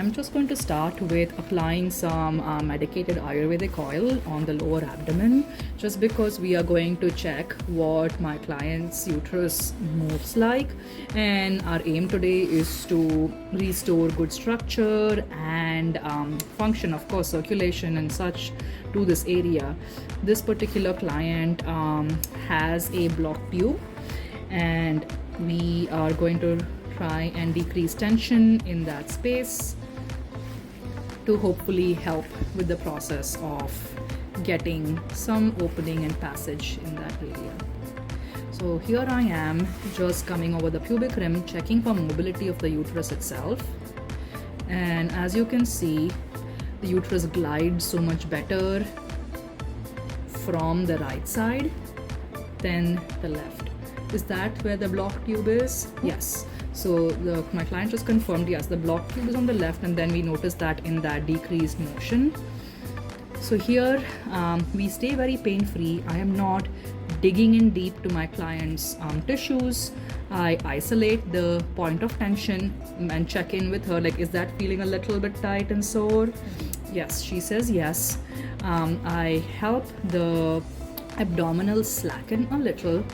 I'm just going to start with applying some medicated Ayurvedic oil on the lower abdomen, just because we are going to check what my client's uterus moves like, and our aim today is to restore good structure and function, of course, circulation and such to this area. This particular client has a blocked tube, and we are going to try and decrease tension in that space to hopefully help with the process of getting some opening and passage in that area. So here I am just coming over the pubic rim, checking for mobility of the uterus itself, and as you can see, the uterus glides so much better from the right side than the left. Is that where the blocked tube is? Yes. So my client just confirmed, yes, the blocked tube is on the left, and then we notice that in that decreased motion. So here we stay very pain-free. I am not digging in deep to my client's tissues. I isolate the point of tension and check in with her, like, is that feeling a little bit tight and sore? Yes, she says yes. I help the abdominal slacken a little,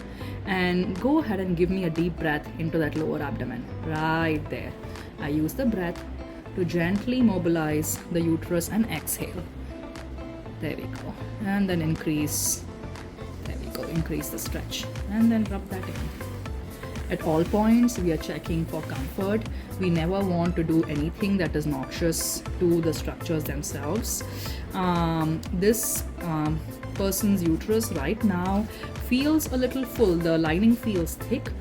and go ahead and give me a deep breath into that lower abdomen right there. I use the breath to gently mobilize the uterus and exhale. There we go. And then increase. There we go. Increase the stretch and then rub that in. At all points, we are checking for comfort. We never want to do anything that is noxious to the structures themselves. This person's uterus right now feels a little full. The lining feels thick.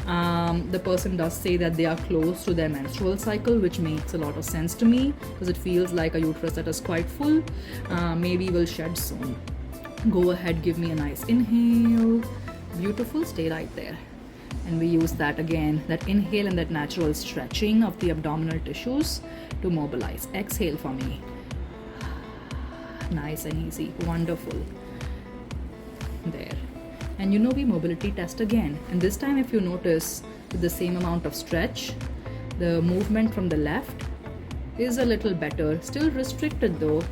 The person does say that they are close to their menstrual cycle, which makes a lot of sense to me, because it feels like a uterus that is quite full. Maybe will shed soon. Go ahead, give me a nice inhale. Beautiful, stay right there. And we use that again, that inhale and that natural stretching of the abdominal tissues to mobilize. Exhale for me. Nice and easy. Wonderful. There. And we mobility test again. And this time, if you notice, with the same amount of stretch, the movement from the left is a little better. Still restricted though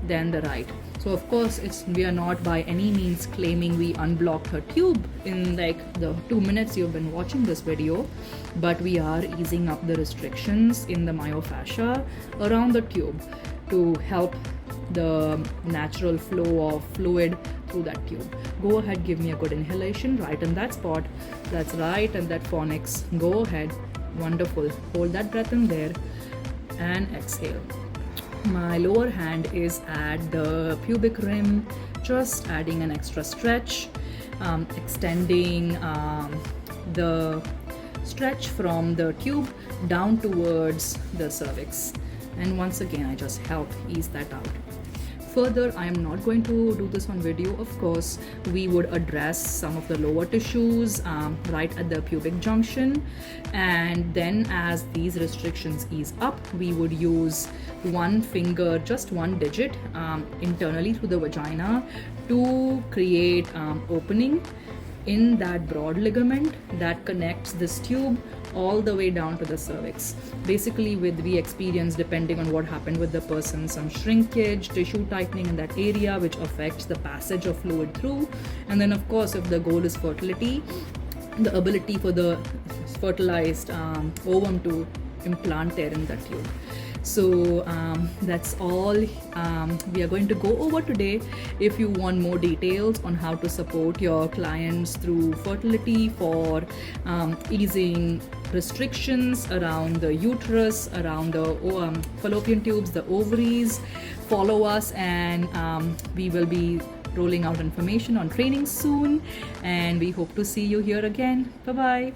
than the right. So of course, we are not by any means claiming we unblocked her tube in like the 2 minutes you've been watching this video, but we are easing up the restrictions in the myofascia around the tube to help the natural flow of fluid through that tube. Go ahead, give me a good inhalation right in that spot. That's right, and that phonics. Go ahead. Wonderful. Hold that breath in there and exhale. My lower hand is at the pubic rim, just adding an extra stretch, extending the stretch from the tube down towards the cervix. And once again, I just help ease that out. Further, I am not going to do this on video, of course. We would address some of the lower tissues right at the pubic junction, and then as these restrictions ease up, we would use one finger, just one digit internally through the vagina to create opening in that broad ligament that connects this tube all the way down to the cervix. Basically, we experience, depending on what happened with the person, some shrinkage, tissue tightening in that area, which affects the passage of fluid through. And then of course, if the goal is fertility, the ability for the fertilized ovum to implant there in that tube. So that's all we are going to go over today. If you want more details on how to support your clients through fertility, for easing restrictions around the uterus, around the fallopian tubes, the ovaries, follow us, and we will be rolling out information on training soon, and we hope to see you here again. Bye bye.